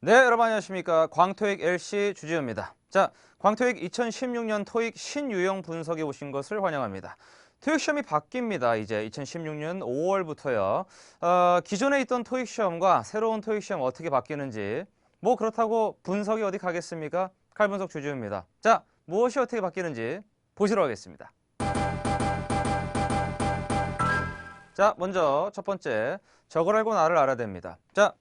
네, 여러분 안녕하십니까. 광토익 LC 주지우입니다. 자, 광토익 2016년 토익 신유형 분석에 오신 것을 환영합니다. 토익 시험이 바뀝니다. 이제 2016년 5월부터요. 기존에 있던 토익 시험과 새로운 토익 시험 어떻게 바뀌는지 뭐 그렇다고 분석이 어디 가겠습니까? 칼분석 주지우입니다. 자, 무엇이 어떻게 바뀌는지 보시러 가겠습니다. 자, 먼저 첫 번째, 저걸 알고 나를 알아야 됩니다. 자,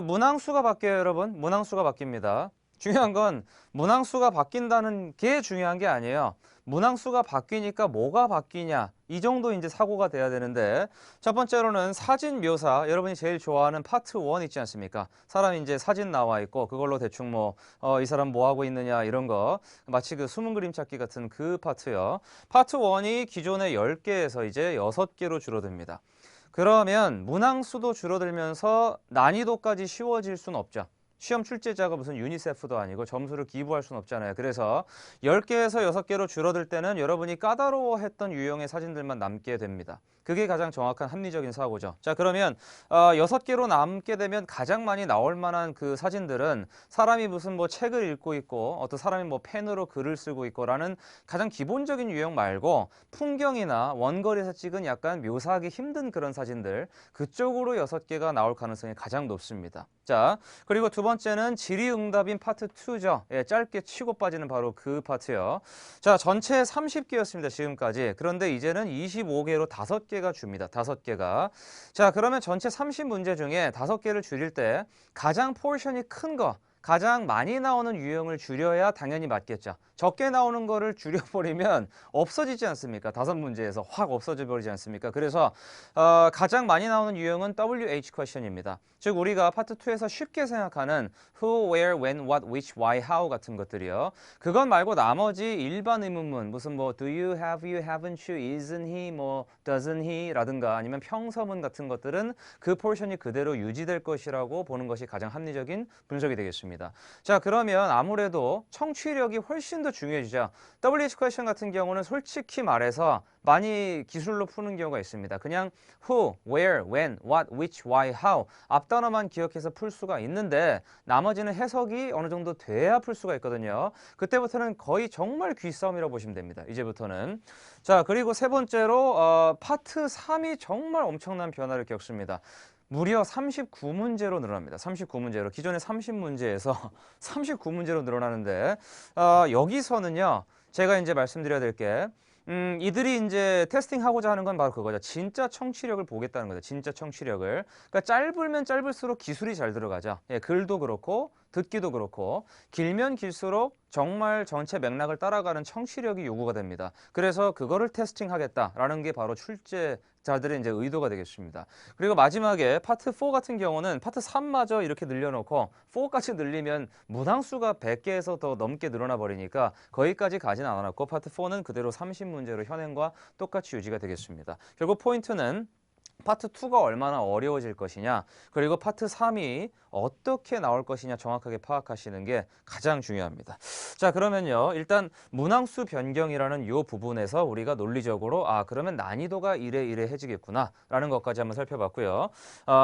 문항수가 바뀌어요, 여러분. 문항수가 바뀝니다. 중요한 건 문항수가 바뀐다는 게 중요한 게 아니에요. 문항수가 바뀌니까 뭐가 바뀌냐, 이 정도 이제 사고가 돼야 되는데, 첫 번째로는 사진 묘사, 여러분이 제일 좋아하는 파트 1 있지 않습니까? 사람이 이제 사진 나와 있고 그걸로 대충 이 사람 뭐 하고 있느냐 이런 거, 마치 그 숨은 그림 찾기 같은 그 파트요. 파트 1이 기존의 10개에서 이제 6개로 줄어듭니다. 그러면 문항수도 줄어들면서 난이도까지 쉬워질 수는 없죠. 시험 출제자가 무슨 유니세프도 아니고 점수를 기부할 수는 없잖아요. 그래서 10개에서 6개로 줄어들 때는 여러분이 까다로워했던 유형의 사진들만 남게 됩니다. 그게 가장 정확한 합리적인 사고죠. 자, 그러면 6개로 남게 되면 가장 많이 나올 만한 그 사진들은 사람이 무슨 책을 읽고 있고 어떤 사람이 펜으로 글을 쓰고 있고라는 가장 기본적인 유형 말고 풍경이나 원거리에서 찍은 약간 묘사하기 힘든 그런 사진들, 그쪽으로 6개가 나올 가능성이 가장 높습니다. 자, 그리고 두 번째는 질의응답인 파트 2죠. 예, 짧게 치고 빠지는 바로 그 파트요. 자, 전체 30개였습니다. 지금까지. 그런데 이제는 25개로 5개가 줍니다. 5개가. 자, 그러면 전체 30문제 중에 5개를 줄일 때 가장 포션이 큰 거, 가장 많이 나오는 유형을 줄여야 당연히 맞겠죠. 적게 나오는 거를 줄여버리면 없어지지 않습니까? 5문제에서 확 없어져 버리지 않습니까? 그래서 가장 많이 나오는 유형은 WH 퀘션입니다. 즉 우리가 파트 2에서 쉽게 생각하는 who, where, when, what, which, why, how 같은 것들이요. 그건 말고 나머지 일반 의문문 무슨 do you, have you, haven't you, isn't he, doesn't he 라든가 아니면 평서문 같은 것들은 그 포션이 그대로 유지될 것이라고 보는 것이 가장 합리적인 분석이 되겠습니다. 자, 그러면 아무래도 청취력이 훨씬 더 중요해지죠. WH 퀘션 같은 경우는 솔직히 말해서 많이 기술로 푸는 경우가 있습니다. 그냥 who, where, when, what, which, why, how 앞단어만 기억해서 풀 수가 있는데 나머지는 해석이 어느 정도 돼야 풀 수가 있거든요. 그때부터는 거의 정말 귀싸움이라고 보시면 됩니다. 이제부터는. 자, 그리고 세 번째로 파트 3이 정말 엄청난 변화를 겪습니다. 무려 39문제로 늘어납니다. 39문제로. 기존의 30문제에서 39문제로 늘어나는데 여기서는요. 제가 이제 말씀드려야 될 게 이들이 이제 테스팅하고자 하는 건 바로 그거죠. 진짜 청취력을 보겠다는 거죠. 진짜 청취력을. 그러니까 짧으면 짧을수록 기술이 잘 들어가죠. 예, 글도 그렇고 듣기도 그렇고 길면 길수록 정말 전체 맥락을 따라가는 청취력이 요구가 됩니다. 그래서 그거를 테스팅하겠다라는 게 바로 출제자들의 이제 의도가 되겠습니다. 그리고 마지막에 파트 4 같은 경우는 파트 3마저 이렇게 늘려놓고 4까지 늘리면 문항수가 100개에서 더 넘게 늘어나 버리니까 거기까지 가진 않았고 파트 4는 그대로 30문제로 현행과 똑같이 유지가 되겠습니다. 결국 포인트는 파트 2가 얼마나 어려워질 것이냐, 그리고 파트 3이 어떻게 나올 것이냐 정확하게 파악하시는 게 가장 중요합니다. 자, 그러면요. 일단 문항수 변경이라는 이 부분에서 우리가 논리적으로 그러면 난이도가 이래이래해지겠구나 라는 것까지 한번 살펴봤고요.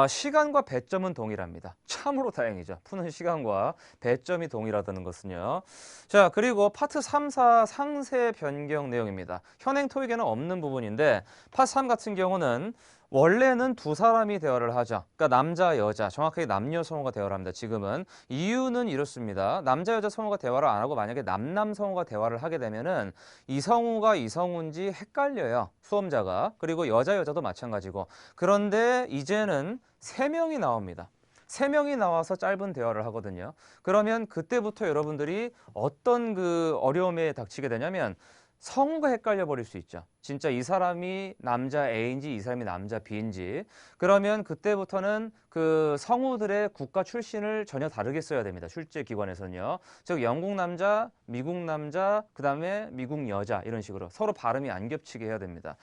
시간과 배점은 동일합니다. 참으로 다행이죠. 푸는 시간과 배점이 동일하다는 것은요. 자, 그리고 파트 3, 4 상세 변경 내용입니다. 현행 토익에는 없는 부분인데 파트 3 같은 경우는 원래는 두 사람이 대화를 하죠. 그러니까 남자, 여자, 정확하게 남녀 성우가 대화를 합니다. 지금은. 이유는 이렇습니다. 남자, 여자 성우가 대화를 안 하고 만약에 남남 성우가 대화를 하게 되면은 이 성우가 이 성우인지 헷갈려요. 수험자가. 그리고 여자도 마찬가지고. 그런데 이제는 3명이 나옵니다. 3명이 나와서 짧은 대화를 하거든요. 그러면 그때부터 여러분들이 어떤 그 어려움에 닥치게 되냐면 성우가 헷갈려 버릴 수 있죠. 진짜 이 사람이 남자 A인지 이 사람이 남자 B인지. 그러면 그때부터는 그 성우들의 국가 출신을 전혀 다르게 써야 됩니다. 출제 기관에서는요. 즉 영국 남자, 미국 남자, 그다음에 미국 여자 이런 식으로 서로 발음이 안 겹치게 해야 됩니다.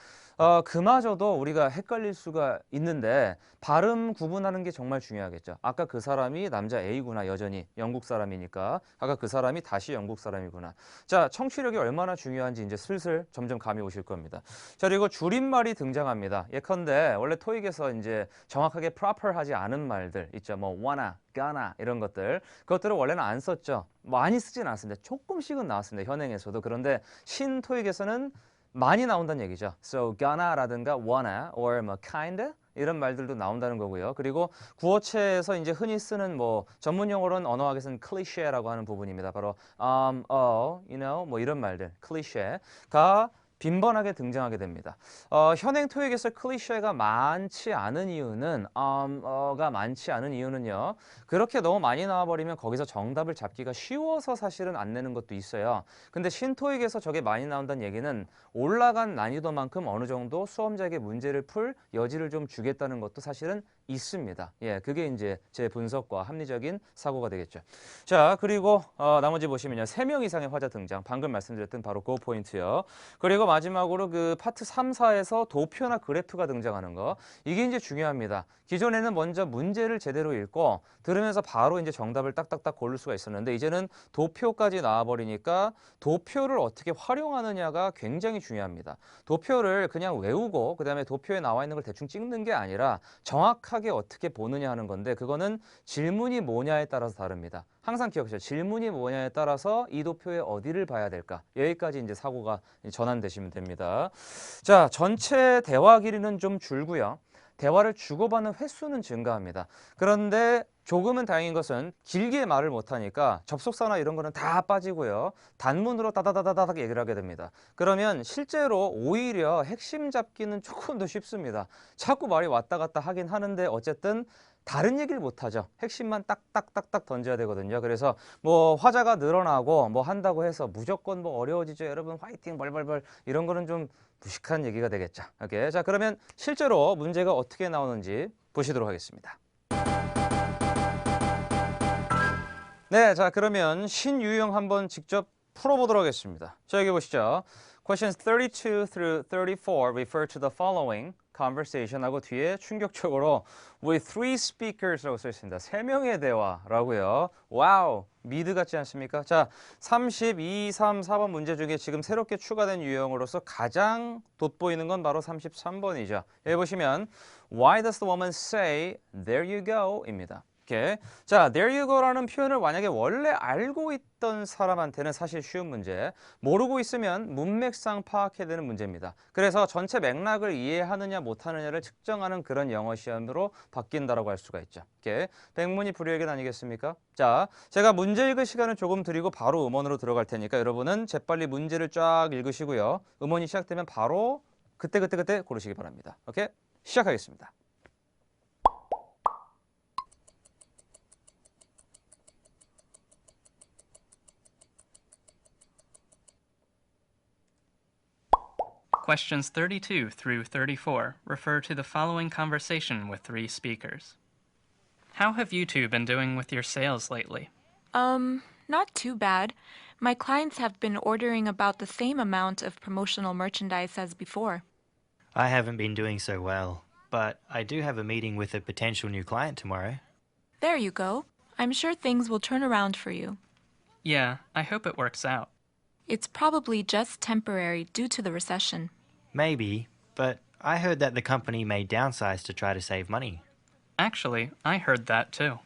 그마저도 우리가 헷갈릴 수가 있는데 발음 구분하는 게 정말 중요하겠죠. 아까 그 사람이 남자 A구나, 여전히 영국 사람이니까. 아까 그 사람이 다시 영국 사람이구나. 자, 청취력이 얼마나 중요한지 이제 슬슬 점점 감이 오실 겁니다. 되겠습니다. 자, 그리고 줄임말이 등장합니다. 예컨대 원래 토익에서 이제 정확하게 proper 하지 않은 말들 있죠. 뭐 wanna, gonna 이런 것들. 그것들을 원래는 안 썼죠. 많이 쓰진 않습니다. 조금씩은 나왔습니다. 현행에서도. 그런데 신토익에서는 많이 나온다는 얘기죠. So gonna라든가 wanna or 뭐 kinda 이런 말들도 나온다는 거고요. 그리고 구어체에서 이제 흔히 쓰는 뭐 전문 용어로는 언어학에서는 클리셰라고 하는 부분입니다. 바로 you know 뭐 이런 말들, 클리셰가 빈번하게 등장하게 됩니다. 현행 토익에서 클리셰가 많지 않은 이유는 가 많지 않은 이유는요. 그렇게 너무 많이 나와버리면 거기서 정답을 잡기가 쉬워서 사실은 안 내는 것도 있어요. 근데 신토익에서 저게 많이 나온다는 얘기는 올라간 난이도만큼 어느 정도 수험자에게 문제를 풀 여지를 좀 주겠다는 것도 사실은 있습니다. 예, 그게 이제 제 분석과 합리적인 사고가 되겠죠. 자, 그리고 나머지 보시면요. 3명 이상의 화자 등장. 방금 말씀드렸던 바로 그 포인트요. 그리고 마지막으로 그 파트 3, 4에서 도표나 그래프가 등장하는 거. 이게 이제 중요합니다. 기존에는 먼저 문제를 제대로 읽고 들으면서 바로 이제 정답을 딱딱딱 고를 수가 있었는데 이제는 도표까지 나와버리니까 도표를 어떻게 활용하느냐가 굉장히 중요합니다. 도표를 그냥 외우고 그다음에 도표에 나와 있는 걸 대충 찍는 게 아니라 정확하게 어떻게 보느냐 하는 건데 그거는 질문이 뭐냐에 따라서 다릅니다. 항상 기억하세요. 질문이 뭐냐에 따라서 이 도표에 어디를 봐야 될까? 여기까지 이제 사고가 전환되시면 됩니다. 자, 전체 대화 길이는 좀 줄고요. 대화를 주고받는 횟수는 증가합니다. 그런데 조금은 다행인 것은 길게 말을 못하니까 접속사나 이런 거는 다 빠지고요. 단문으로 따다다다닥 얘기를 하게 됩니다. 그러면 실제로 오히려 핵심 잡기는 조금 더 쉽습니다. 자꾸 말이 왔다 갔다 하긴 하는데 어쨌든 다른 얘기를 못하죠. 핵심만 딱딱딱딱 던져야 되거든요. 그래서 뭐 화자가 늘어나고 뭐 한다고 해서 무조건 뭐 어려워지죠. 여러분 화이팅 벌벌벌 이런 거는 좀 무식한 얘기가 되겠죠. 오케이. 자, 그러면 실제로 문제가 어떻게 나오는지 보시도록 하겠습니다. 네, 자 그러면 신유형 한번 직접 풀어보도록 하겠습니다. 자, 여기 보시죠. Questions 32 through 34 refer to the following conversation 하고 뒤에 충격적으로 with three speakers라고 써 있습니다. 3명의 대화라고요. 와우, 미드 같지 않습니까? 자, 32, 3, 4번 문제 중에 지금 새롭게 추가된 유형으로서 가장 돋보이는 건 바로 33번이죠. 여기 보시면 Why does the woman say there you go? 입니다. 이렇게. 자, there you go라는 표현을 만약에 원래 알고 있던 사람한테는 사실 쉬운 문제, 모르고 있으면 문맥상 파악해야 되는 문제입니다. 그래서 전체 맥락을 이해하느냐 못하느냐를 측정하는 그런 영어 시험으로 바뀐다라고 할 수가 있죠. 이렇게. 백문이 불여일견 아니겠습니까? 자, 제가 문제 읽을 시간을 조금 드리고 바로 음원으로 들어갈 테니까 여러분은 재빨리 문제를 쫙 읽으시고요. 음원이 시작되면 바로 그때 고르시기 바랍니다. 오케이? 시작하겠습니다. Questions 32 through 34 refer to the following conversation with three speakers. How have you two been doing with your sales lately? Not too bad. My clients have been ordering about the same amount of promotional merchandise as before. I haven't been doing so well, but I do have a meeting with a potential new client tomorrow. There you go. I'm sure things will turn around for you. Yeah, I hope it works out. It's probably just temporary due to the recession. Maybe, but I heard that the company may downsize to try to save money. Actually, I heard that too.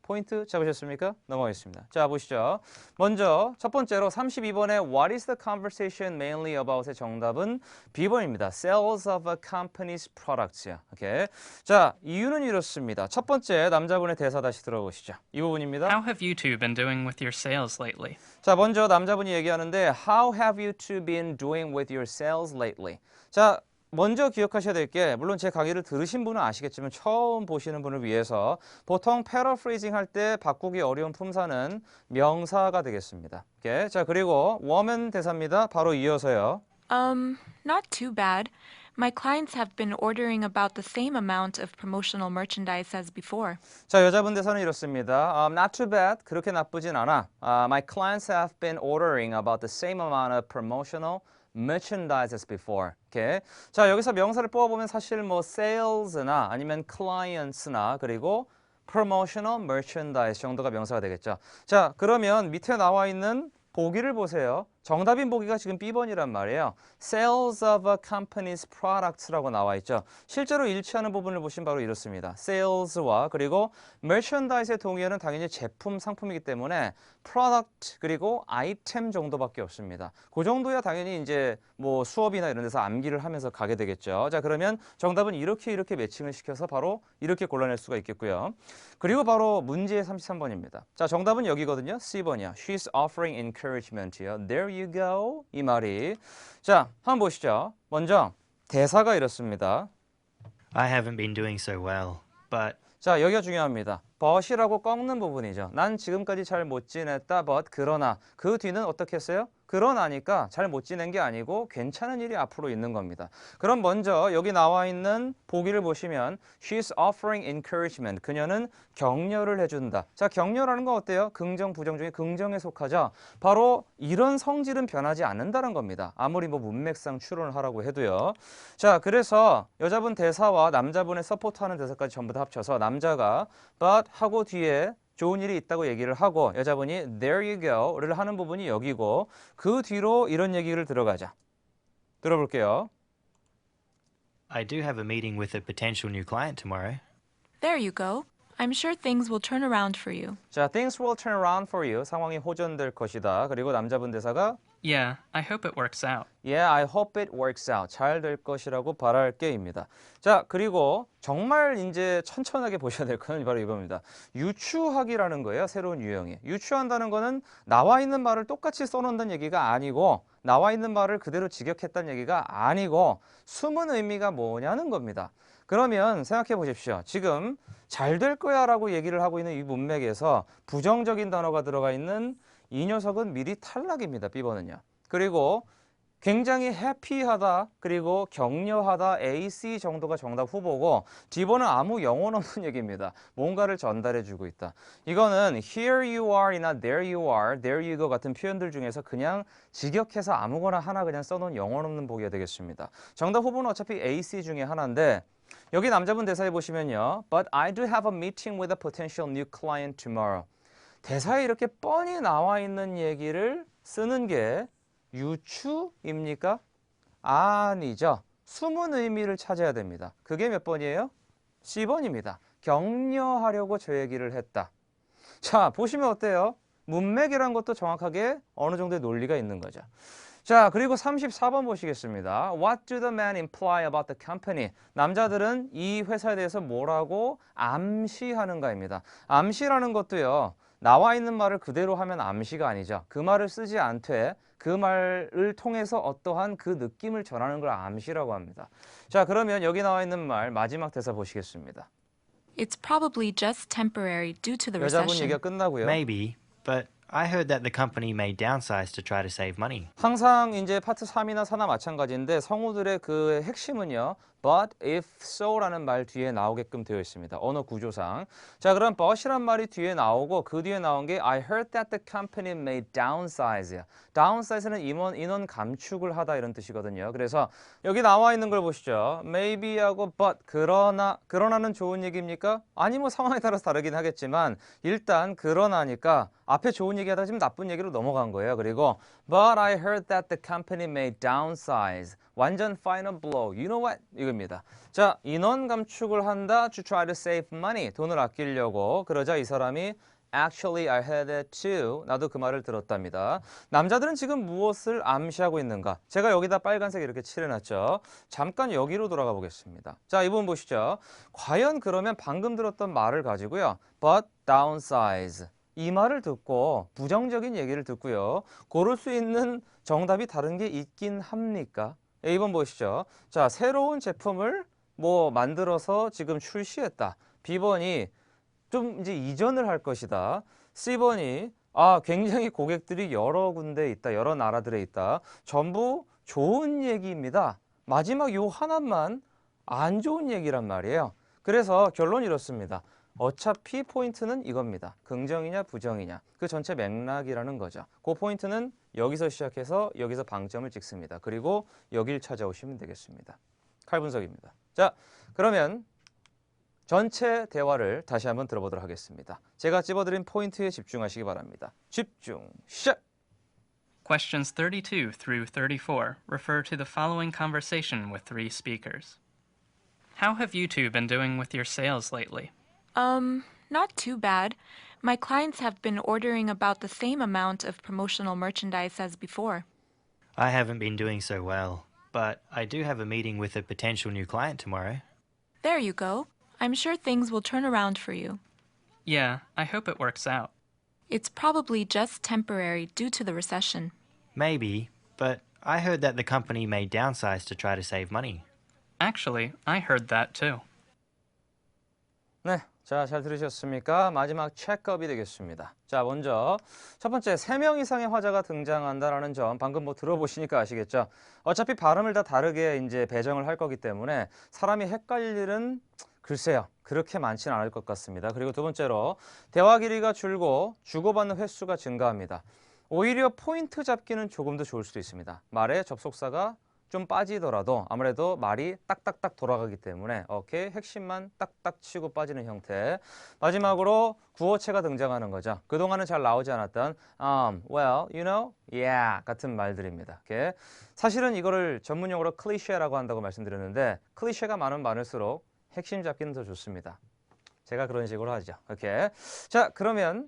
포인트 잡으셨습니까? 넘어가겠습니다. 자, 보시죠. 먼저 첫 번째로 32번에 What is the conversation mainly about의 정답은 B번입니다. Sales of a company's products. 오케이. 자, 이유는 이렇습니다. 첫 번째 남자분의 대사 다시 들어보시죠. 이 부분입니다. How have you two been doing with your sales lately? 자, 먼저 남자분이 얘기하는데 How have you two been doing with your sales lately? 자, 먼저 기억하셔야 될 게 물론 제 강의를 들으신 분은 아시겠지만 처음 보시는 분을 위해서 보통 패러프레이징 할 때 바꾸기 어려운 품사는 명사가 되겠습니다. 오케이. 자, 그리고 woman 대사입니다. 바로 이어서요. Not too bad. My clients have been ordering about the same amount of promotional merchandise as before. 자, 여자분 대사는 이렇습니다. Not too bad. 그렇게 나쁘진 않아. My clients have been ordering about the same amount of promotional merchandise as before. 오케이. 자, 여기서 명사를 뽑아보면 사실 뭐 sales나 아니면 clients나 그리고 promotional merchandise 정도가 명사가 되겠죠. 자, 그러면 밑에 나와 있는 보기를 보세요. 정답인 보기가 지금 B번이란 말이에요. Sales of a company's products라고 나와 있죠. 실제로 일치하는 부분을 보시면 바로 이렇습니다. Sales와 그리고 merchandise의 동의어는 당연히 제품, 상품이기 때문에 product 그리고 item 정도밖에 없습니다. 그 정도야 당연히 이제 뭐 수업이나 이런 데서 암기를 하면서 가게 되겠죠. 자, 그러면 정답은 이렇게 매칭을 시켜서 바로 이렇게 골라낼 수가 있겠고요. 그리고 바로 문제 33번입니다. 자, 정답은 여기거든요. C번이야. She's offering encouragement이요. There you go. 이 말이. 자, 한번 보시죠. 먼저 대사가 이렇습니다. I haven't been doing so well, but 자, 여기가 중요합니다. but이라고 꺾는 부분이죠. 난 지금까지 잘 못 지냈다, but 그러나. 그 뒤는 어떻게 했어요? 그러나니까 잘 못 지낸 게 아니고 괜찮은 일이 앞으로 있는 겁니다. 그럼 먼저 여기 나와 있는 보기를 보시면 She's offering encouragement. 그녀는 격려를 해준다. 자, 격려라는 건 어때요? 긍정, 부정 중에 긍정에 속하죠. 바로 이런 성질은 변하지 않는다는 겁니다. 아무리 뭐 문맥상 추론을 하라고 해도요. 자, 그래서 여자분 대사와 남자분의 서포트하는 대사까지 전부 다 합쳐서 남자가 but 하고 뒤에 좋은 일이 있다고 얘기를 하고 여자분이 there you go를 하는 부분이 여기고 그 뒤로 이런 얘기를 들어가자. 들어볼게요. I do have a meeting with a potential new client tomorrow. There you go. I'm sure things will turn around for you. 자, things will turn around for you. 상황이 호전될 것이다. 그리고 남자분 대사가 Yeah, I hope it works out. Yeah, I hope it works out. 잘 될 것이라고 바랄게입니다. 자, 그리고 정말 이제 천천하게 보셔야 될 거는 바로 이겁니다. 유추하기라는 거예요. 새로운 유형이. 유추한다는 거는 나와 있는 말을 똑같이 써놓는다는 얘기가 아니고 나와 있는 말을 그대로 직역했다는 얘기가 아니고 숨은 의미가 뭐냐는 겁니다. 그러면 생각해 보십시오. 지금 잘 될 거야 라고 얘기를 하고 있는 이 문맥에서 부정적인 단어가 들어가 있는 이 녀석은 미리 탈락입니다. B번은요. 그리고 굉장히 해피하다 그리고 격려하다 AC 정도가 정답 후보고 D번은 아무 영혼 없는 얘기입니다. 뭔가를 전달해 주고 있다. 이거는 here you are이나 there you are, there you go 같은 표현들 중에서 그냥 직역해서 아무거나 하나 그냥 써놓은 영혼 없는 보기가 되겠습니다. 정답 후보는 어차피 AC 중에 하나인데 여기 남자분 대사에 보시면요. But I do have a meeting with a potential new client tomorrow. 대사에 이렇게 뻔히 나와 있는 얘기를 쓰는 게 유추입니까? 아니죠. 숨은 의미를 찾아야 됩니다. 그게 몇 번이에요? C번입니다. 격려하려고 저 얘기를 했다. 자, 보시면 어때요? 문맥이란 것도 정확하게 어느 정도의 논리가 있는 거죠. 자, 그리고 34번 보시겠습니다. What do the men imply about the company? 남자들은 이 회사에 대해서 뭐라고 암시하는가입니다. 암시라는 것도요. 나와 있는 말을 그대로 하면 암시가 아니죠. 그 말을 쓰지 않되 그 말을 통해서 어떠한 그 느낌을 전하는 걸 암시라고 합니다. 자, 그러면 여기 나와 있는 말 마지막 대사 보시겠습니다. It's probably just temporary due to the 여자분 recession. 얘기가 끝나고요. Maybe, but I heard that the company may downsize to try to save money. 항상 이제 파트 3이나 4나 마찬가지인데 성우들의 그 핵심은요. But if so라는 말 뒤에 나오게끔 되어 있습니다. 언어 구조상. 자, 그럼 but이란 말이 뒤에 나오고 그 뒤에 나온 게 I heard that the company may downsize. downsize는 인원 감축을 하다 이런 뜻이거든요. 그래서 여기 나와 있는 걸 보시죠. maybe하고 but 그러나는 좋은 얘기입니까? 아니 뭐 상황에 따라서 다르긴 하겠지만 일단 그러나니까 앞에 좋은 얘기하다 지금 나쁜 얘기로 넘어간 거예요. 그리고 But I heard that the company may downsize. 완전 final blow. You know what? 이겁니다. 자, 인원 감축을 한다. To try to save money. 돈을 아끼려고. 그러자 이 사람이 Actually, I heard it too. 나도 그 말을 들었답니다. 남자들은 지금 무엇을 암시하고 있는가? 제가 여기다 빨간색 이렇게 칠해놨죠. 잠깐 여기로 돌아가 보겠습니다. 자, 이 부분 보시죠. 과연 그러면 방금 들었던 말을 가지고요. But downsize. 이 말을 듣고 부정적인 얘기를 듣고요. 고를 수 있는 정답이 다른 게 있긴 합니까? A번 보시죠. 자, 새로운 제품을 뭐 만들어서 지금 출시했다. B번이 좀 이제 이전을 할 것이다. C번이 굉장히 고객들이 여러 군데 있다. 여러 나라들에 있다. 전부 좋은 얘기입니다. 마지막 요 하나만 안 좋은 얘기란 말이에요. 그래서 결론이 이렇습니다. 어차피 포인트는 이겁니다. 긍정이냐 부정이냐. 그 전체 맥락이라는 거죠. 그 포인트는 여기서 시작해서 여기서 방점을 찍습니다. 그리고 여길 찾아오시면 되겠습니다. 칼 분석입니다. 자, 그러면 전체 대화를 다시 한번 들어보도록 하겠습니다. 제가 집어드린 포인트에 집중하시기 바랍니다. 집중, 시작! Questions 32 through 34 refer to the following conversation with three speakers. How have you two been doing with your sales lately? Not too bad. My clients have been ordering about the same amount of promotional merchandise as before. I haven't been doing so well, but I do have a meeting with a potential new client tomorrow. There you go. I'm sure things will turn around for you. Yeah, I hope it works out. It's probably just temporary due to the recession. Maybe, but I heard that the company may downsize to try to save money. Actually, I heard that too. 네, 자, 잘 들으셨습니까? 마지막 체크업이 되겠습니다. 자, 먼저 첫 번째, 3명 이상의 화자가 등장한다라는 점 방금 뭐 들어보시니까 아시겠죠? 어차피 발음을 다 다르게 이제 배정을 할 거기 때문에 사람이 헷갈릴 일은 글쎄요, 그렇게 많지는 않을 것 같습니다. 그리고 두 번째로, 대화 길이가 줄고 주고받는 횟수가 증가합니다. 오히려 포인트 잡기는 조금 더 좋을 수도 있습니다. 말에 접속사가 좀 빠지더라도 아무래도 말이 딱딱딱 돌아가기 때문에 오케이, 핵심만 딱딱 치고 빠지는 형태. 마지막으로 구어체가 등장하는 거죠. 그동안은 잘 나오지 않았던 well, you know, yeah 같은 말들입니다. 오케이. 사실은 이거를 전문용어로 클리셰라고 한다고 말씀드렸는데 클리셰가 많을수록 핵심 잡기는 더 좋습니다. 제가 그런 식으로 하죠. 오케이. 자, 그러면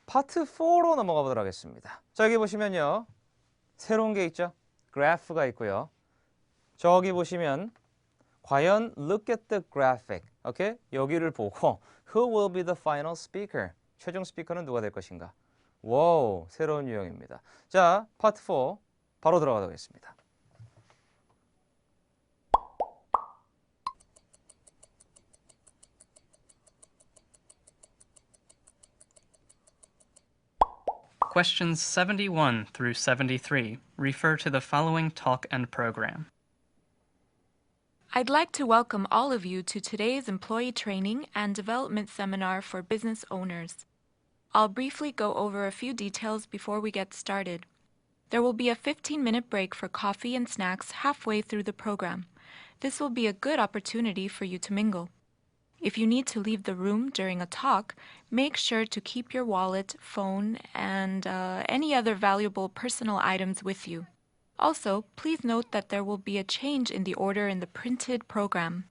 파트 4로 넘어가 보도록 하겠습니다. 자, 여기 보시면요, 새로운 게 있죠. 그래프가 있고요. 저기 보시면 과연 look at the graphic. 오케이? 여기를 보고 who will be the final speaker? 최종 스피커는 누가 될 것인가? 와우, 새로운 유형입니다. 자, 파트 4 바로 들어가도록 하겠습니다. Questions 71 through 73 refer to the following talk and program. I'd like to welcome all of you to today's employee training and development seminar for business owners. I'll briefly go over a few details before we get started. There will be a 15-minute break for coffee and snacks halfway through the program. This will be a good opportunity for you to mingle. If you need to leave the room during a talk, make sure to keep your wallet, phone, and any other valuable personal items with you. Also, please note that there will be a change in the order in the printed program.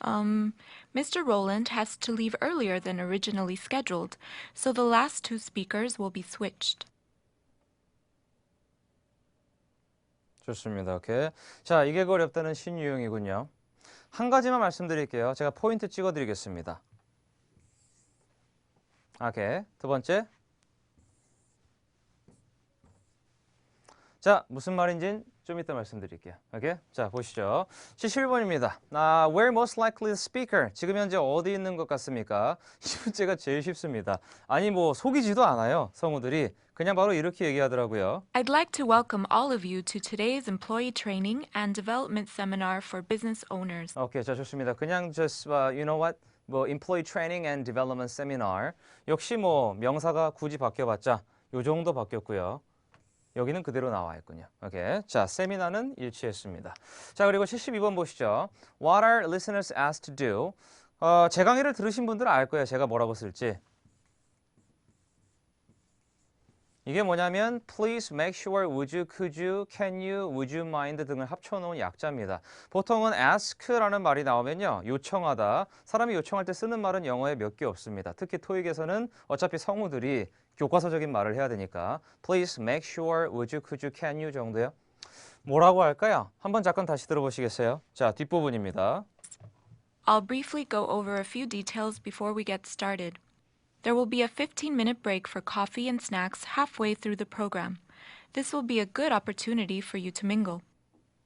Mr. Rowland has to leave earlier than originally scheduled, so the last two speakers will be switched. 좋습니다. 오케이. 자, 이게 어렵다는 신유형이군요. 한 가지만 말씀드릴게요. 제가 포인트 찍어드리겠습니다. 오케이. 두 번째. 자, 무슨 말인지는 좀 이따 말씀드릴게요. 오케이? 자, 보시죠. 71번입니다. Where most likely the speaker? 지금 현재 어디 있는 것 같습니까? 이 문제가 제일 쉽습니다. 아니, 뭐 속이지도 않아요. 성우들이. 그냥 바로 이렇게 얘기하더라고요. I'd like to welcome all of you to today's employee training and development seminar for business owners. 오케이, 자, 좋습니다. 그냥 just, you know what? 뭐 employee training and development seminar. 역시 뭐 명사가 굳이 바뀌어봤자 요 정도 바뀌었고요. 여기는 그대로 나와 있군요. 오케이. 자, 세미나는 일치했습니다. 자, 그리고 72번 보시죠. What are listeners asked to do? 제 강의를 들으신 분들은 알 거예요. 제가 뭐라고 쓸지. 이게 뭐냐면 please make sure, would you, could you, can you, would you mind 등을 합쳐놓은 약자입니다. 보통은 ask라는 말이 나오면요, 요청하다. 사람이 요청할 때 쓰는 말은 영어에 몇 개 없습니다. 특히 토익에서는 어차피 성우들이 교과서적인 말을 해야 되니까 please make sure, would you, could you, can you 정도요. 뭐라고 할까요? 한번 잠깐 다시 들어보시겠어요? 자, 뒷부분입니다. I'll briefly go over a few details before we get started. There will be a 15-minute break for coffee and snacks halfway through the program. This will be a good opportunity for you to mingle.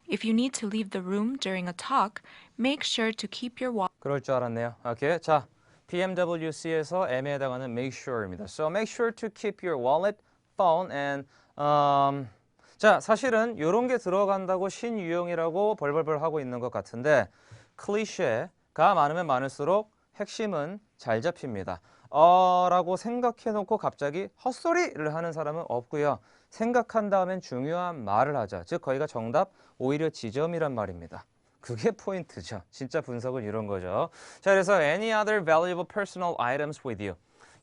If you need to leave the room during a talk, make sure to keep your wallet. 그럴 줄 알았네요. 오케이. 자, PMWC에서 M에 해당하는 make sure입니다. So make sure to keep your wallet, phone, and 자, 사실은 이런 게 들어간다고 신유형이라고 벌벌벌 하고 있는 것 같은데 클리셰가 많으면 많을수록 핵심은 잘 잡힙니다. 라고 생각해놓고 갑자기 헛소리를 하는 사람은 없고요. 생각한 다음엔 중요한 말을 하자. 즉 거기가 정답, 오히려 지점이란 말입니다. 그게 포인트죠. 진짜 분석은 이런 거죠. 자, 그래서 any other valuable personal items with you.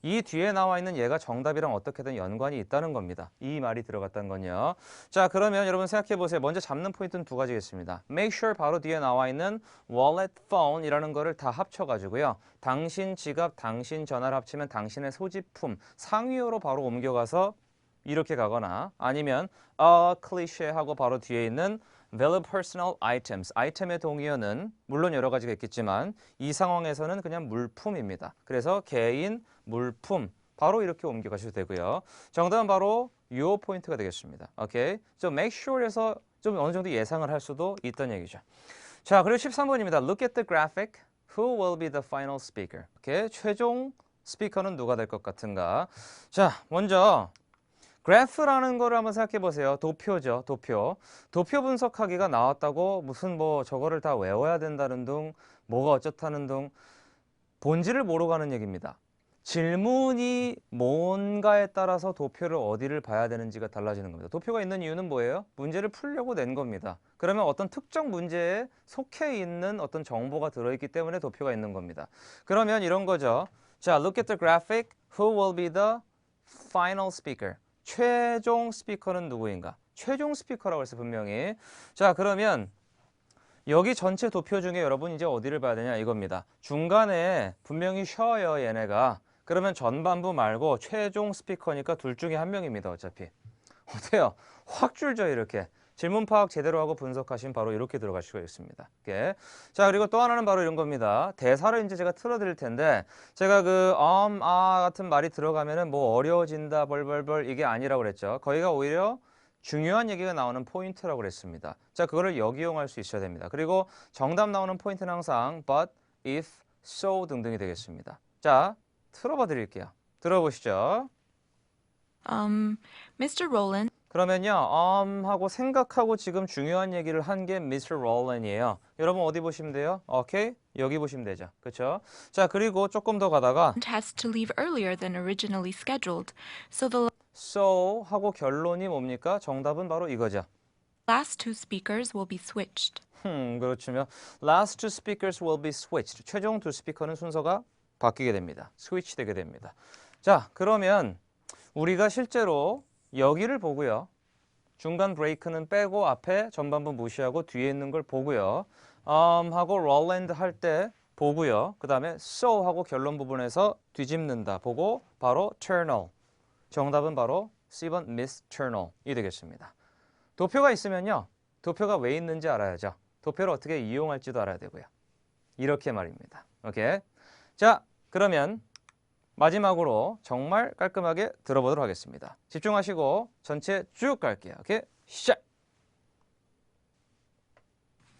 이 뒤에 나와 있는 얘가 정답이랑 어떻게든 연관이 있다는 겁니다. 이 말이 들어갔다는 건요. 자, 그러면 여러분 생각해 보세요. 먼저 잡는 포인트는 두 가지겠습니다. Make sure 바로 뒤에 나와 있는 wallet, phone이라는 거를 다 합쳐가지고요. 당신 지갑, 당신 전화를 합치면 당신의 소지품, 상위어로 바로 옮겨가서 이렇게 가거나 아니면 a cliché 하고 바로 뒤에 있는 valuable personal items. 아이템의 동의어는 물론 여러 가지가 있겠지만 이 상황에서는 그냥 물품입니다. 그래서 개인, 물품 바로 이렇게 옮겨가셔도 되고요. 정답은 바로 요 포인트가 되겠습니다. 오케이. 좀 make sure에서 좀 어느 정도 예상을 할 수도 있다는 얘기죠. 자, 그리고 13번입니다. Look at the graphic. Who will be the final speaker? 오케이. 최종 스피커는 누가 될 것 같은가? 자, 먼저 그래프라는 거를 한번 생각해 보세요. 도표죠, 도표. 도표 분석하기가 나왔다고 무슨 뭐 저거를 다 외워야 된다는 둥, 뭐가 어쩌다는 둥, 본질을 모르고 하는 얘기입니다. 질문이 뭔가에 따라서 도표를 어디를 봐야 되는지가 달라지는 겁니다. 도표가 있는 이유는 뭐예요? 문제를 풀려고 낸 겁니다. 그러면 어떤 특정 문제에 속해 있는 어떤 정보가 들어있기 때문에 도표가 있는 겁니다. 그러면 이런 거죠. 자, look at the graphic. Who will be the final speaker? 최종 스피커는 누구인가? 최종 스피커라고 했어요, 분명히. 자, 그러면 여기 전체 도표 중에 여러분 이제 어디를 봐야 되냐 이겁니다. 중간에 분명히 쉬어요, 얘네가. 그러면 전반부 말고 최종 스피커니까 둘 중에 한 명입니다, 어차피. 어때요? 확 줄죠, 이렇게. 질문 파악 제대로 하고 분석하시면 바로 이렇게 들어갈 수가 있습니다. 이렇게. 자, 그리고 또 하나는 바로 이런 겁니다. 대사를 이제 제가 틀어드릴 텐데 제가 그 같은 말이 들어가면은 뭐 어려워진다, 벌벌벌 이게 아니라고 그랬죠. 거기가 오히려 중요한 얘기가 나오는 포인트라고 그랬습니다. 자, 그거를 역이용할 수 있어야 됩니다. 그리고 정답 나오는 포인트는 항상 but, if, so 등등이 되겠습니다. 자, 틀어봐 드릴게요. 들어보시죠. Mr. Rowland, 그러면요, 하고 생각하고 지금 중요한 얘기를 한 게 Mr. Rowland이에요. 여러분 어디 보시면 돼요? 오케이? 여기 보시면 되죠. 그렇죠? 자, 그리고 조금 더 가다가 has to leave earlier than originally scheduled, so the so 하고 결론이 뭡니까? 정답은 바로 이거죠. last two speakers will be switched. 그렇죠. Last two speakers will be switched. 최종 두 스피커는 순서가 바뀌게 됩니다. 스위치 되게 됩니다. 자, 그러면 우리가 실제로 여기를 보고요. 중간 브레이크는 빼고 앞에 전반부 무시하고 뒤에 있는 걸 보고요. 하고 롤랜드 할 때 보고요. 그 다음에 so 하고 결론 부분에서 뒤집는다 보고 바로 terminal. 정답은 바로 C번 miss terminal이 되겠습니다. 도표가 있으면요. 도표가 왜 있는지 알아야죠. 도표를 어떻게 이용할지도 알아야 되고요. 이렇게 말입니다. 오케이. 자, 그러면 마지막으로 정말 깔끔하게 들어보도록 하겠습니다. 집중하시고 전체 쭉 갈게요. 오케이? 시작!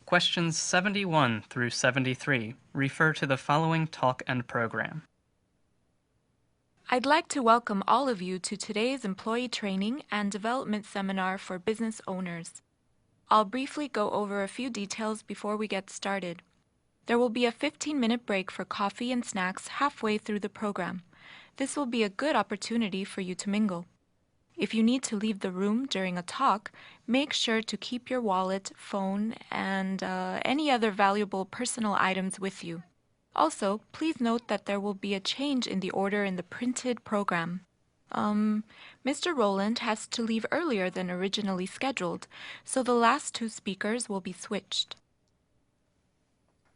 Questions 71 through 73 refer to the following talk and program. I'd like to welcome all of you to today's employee training and development seminar for business owners. I'll briefly go over a few details before we get started. There will be a 15-minute break for coffee and snacks halfway through the program. This will be a good opportunity for you to mingle. If you need to leave the room during a talk, make sure to keep your wallet, phone, and any other valuable personal items with you. Also, please note that there will be a change in the order in the printed program. Mr. Rowland has to leave earlier than originally scheduled, so the last two speakers will be switched.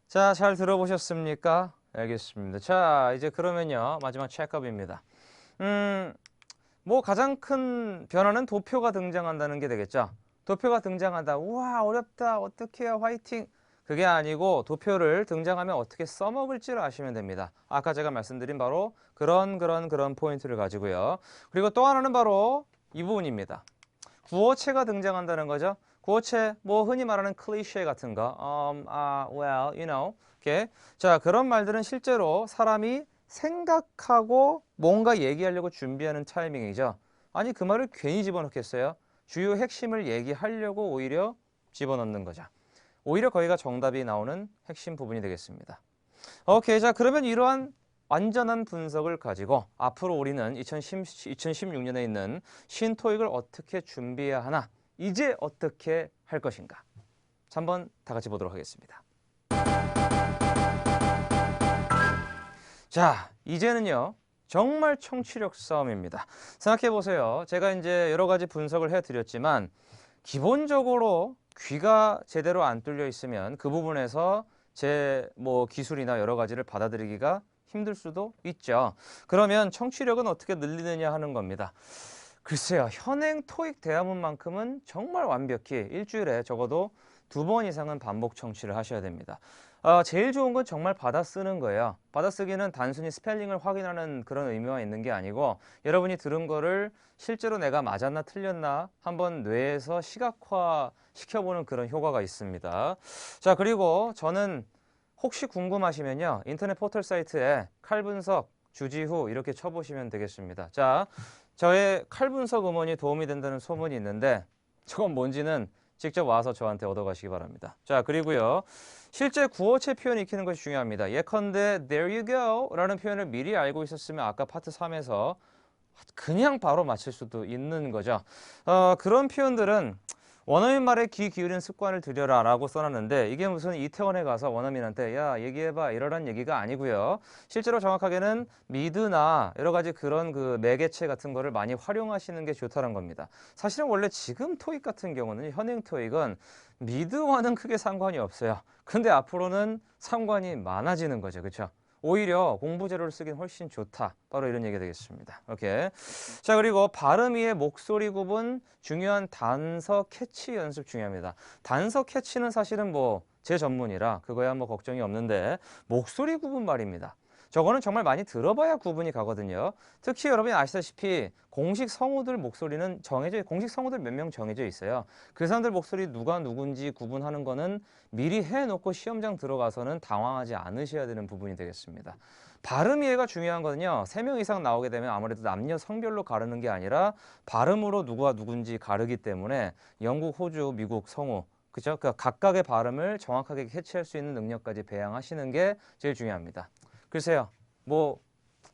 자, 잘 들어보셨습니까? 알겠습니다. 자, 이제 그러면요. 마지막 체크업입니다. 뭐 가장 큰 변화는 도표가 등장한다는 게 되겠죠. 도표가 등장한다. 우와, 어렵다. 어떻게 해요? 화이팅. 그게 아니고 도표를 등장하면 어떻게 써먹을지를 아시면 됩니다. 아까 제가 말씀드린 바로 그런 포인트를 가지고요. 그리고 또 하나는 바로 이 부분입니다. 구어체가 등장한다는 거죠. 구어체, 뭐 흔히 말하는 클리셰 같은 거, well, you know, okay. 자, 그런 말들은 실제로 사람이 생각하고 뭔가 얘기하려고 준비하는 타이밍이죠. 아니, 그 말을 괜히 집어넣겠어요? 주요 핵심을 얘기하려고 오히려 집어넣는 거죠. 오히려 거기가 정답이 나오는 핵심 부분이 되겠습니다. 오케이, 자, 그러면 이러한 완전한 분석을 가지고 앞으로 우리는 2016년에 있는 신토익을 어떻게 준비해야 하나, 이제 어떻게 할 것인가. 자, 한번 다 같이 보도록 하겠습니다. 자, 이제는요. 정말 청취력 싸움입니다. 생각해 보세요. 제가 이제 여러 가지 분석을 해드렸지만 기본적으로 귀가 제대로 안 뚫려 있으면 그 부분에서 제 뭐 기술이나 여러 가지를 받아들이기가 힘들 수도 있죠. 그러면 청취력은 어떻게 늘리느냐 하는 겁니다. 글쎄요, 현행 토익 대화문만큼은 정말 완벽히 일주일에 적어도 2번 이상은 반복 청취를 하셔야 됩니다. 제일 좋은 건 정말 받아쓰는 거예요. 받아쓰기는 단순히 스펠링을 확인하는 그런 의미가 있는 게 아니고 여러분이 들은 거를 실제로 내가 맞았나 틀렸나 한번 뇌에서 시각화 시켜보는 그런 효과가 있습니다. 자, 그리고 저는 혹시 궁금하시면요, 인터넷 포털 사이트에 칼 분석, 주지후 이렇게 쳐보시면 되겠습니다. 자, 저의 칼 분석 음원이 도움이 된다는 소문이 있는데 저건 뭔지는 직접 와서 저한테 얻어가시기 바랍니다. 자, 그리고요, 실제 구어체 표현 익히는 것이 중요합니다. 예컨대 there you go 라는 표현을 미리 알고 있었으면 아까 파트 3에서 그냥 바로 맞출 수도 있는 거죠. 그런 표현들은 원어민 말에 귀 기울이는 습관을 들여라 라고 써놨는데 이게 무슨 이태원에 가서 원어민한테 야 얘기해봐 이러란 얘기가 아니고요. 실제로 정확하게는 미드나 여러 가지 그런 그 매개체 같은 거를 많이 활용하시는 게 좋다는 겁니다. 사실은 원래 지금 토익 같은 경우는 현행 토익은 미드와는 크게 상관이 없어요. 근데 앞으로는 상관이 많아지는 거죠. 그렇죠? 오히려 공부 재료를 쓰긴 훨씬 좋다. 바로 이런 얘기가 되겠습니다. 오케이. 자, 그리고 발음 위에 목소리 구분, 중요한 단서 캐치 연습 중요합니다. 단서 캐치는 사실은 뭐 제 전문이라 그거야 뭐 걱정이 없는데 목소리 구분 말입니다. 저거는 정말 많이 들어봐야 구분이 가거든요. 특히 여러분이 아시다시피 공식 성우들 목소리는 공식 성우들 몇 명 정해져 있어요. 그 사람들 목소리 누가 누군지 구분하는 거는 미리 해놓고 시험장 들어가서는 당황하지 않으셔야 되는 부분이 되겠습니다. 발음 이해가 중요한 거는요, 3명 이상 나오게 되면 아무래도 남녀 성별로 가르는 게 아니라 발음으로 누가 누군지 가르기 때문에 영국, 호주, 미국 성우, 그죠? 그 각각의 발음을 정확하게 캐치할 수 있는 능력까지 배양하시는 게 제일 중요합니다. 글쎄요, 뭐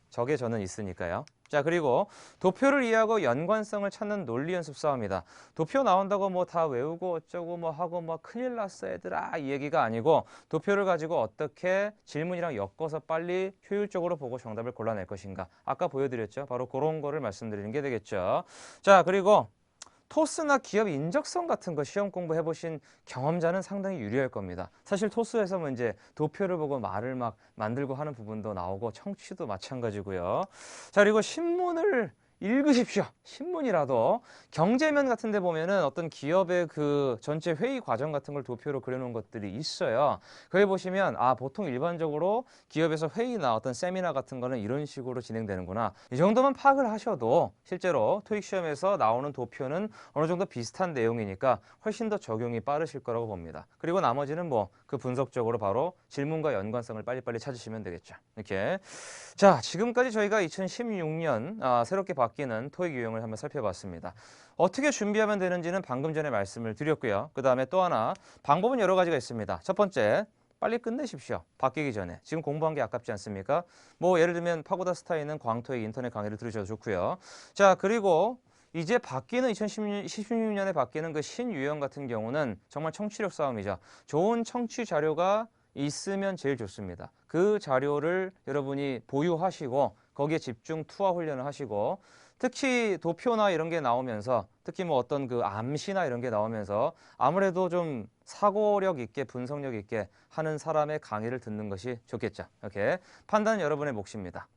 저게 저는 있으니까요. 자, 그리고 도표를 이해하고 연관성을 찾는 논리 연습 싸움이다. 도표 나온다고 뭐 다 외우고 어쩌고 뭐 하고 뭐 큰일 났어 얘들아 이 얘기가 아니고 도표를 가지고 어떻게 질문이랑 엮어서 빨리 효율적으로 보고 정답을 골라낼 것인가. 아까 보여드렸죠. 바로 그런 거를 말씀드리는 게 되겠죠. 자, 그리고 토스나 기업 인적성 같은 거 시험 공부해 보신 경험자는 상당히 유리할 겁니다. 사실 토스에서 뭐 이제 도표를 보고 말을 막 만들고 하는 부분도 나오고 청취도 마찬가지고요. 자, 그리고 신문을 읽으십시오. 신문이라도 경제면 같은 데 보면은 어떤 기업의 그 전체 회의 과정 같은 걸 도표로 그려놓은 것들이 있어요. 거기 보시면 아, 보통 일반적으로 기업에서 회의나 어떤 세미나 같은 거는 이런 식으로 진행되는구나. 이 정도만 파악을 하셔도 실제로 토익 시험에서 나오는 도표는 어느 정도 비슷한 내용이니까 훨씬 더 적용이 빠르실 거라고 봅니다. 그리고 나머지는 뭐 그 분석적으로 바로 질문과 연관성을 빨리빨리 찾으시면 되겠죠. 이렇게. 자, 지금까지 저희가 2016년 새롭게 바뀌는 토익 유형을 한번 살펴봤습니다. 어떻게 준비하면 되는지는 방금 전에 말씀을 드렸고요. 그 다음에 또 하나 방법은 여러 가지가 있습니다. 첫 번째, 빨리 끝내십시오. 바뀌기 전에. 지금 공부한 게 아깝지 않습니까? 뭐 예를 들면 파고다 스타일은 광토익 인터넷 강의를 들으셔도 좋고요. 자, 그리고 이제 바뀌는 2016년에 바뀌는 그 신유형 같은 경우는 정말 청취력 싸움이죠. 좋은 청취 자료가 있으면 제일 좋습니다. 그 자료를 여러분이 보유하시고 거기에 집중 투하 훈련을 하시고 특히 도표나 이런 게 나오면서 특히 뭐 어떤 그 암시나 이런 게 나오면서 아무래도 좀 사고력 있게 분석력 있게 하는 사람의 강의를 듣는 것이 좋겠죠. 이렇게 판단은 여러분의 몫입니다.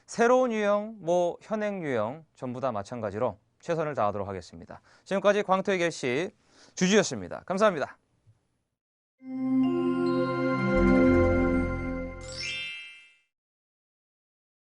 새로운 유형, 뭐 현행 유형 전부 다 마찬가지로 최선을 다하도록 하겠습니다. 지금까지 광토익 일시 주지였습니다. 감사합니다.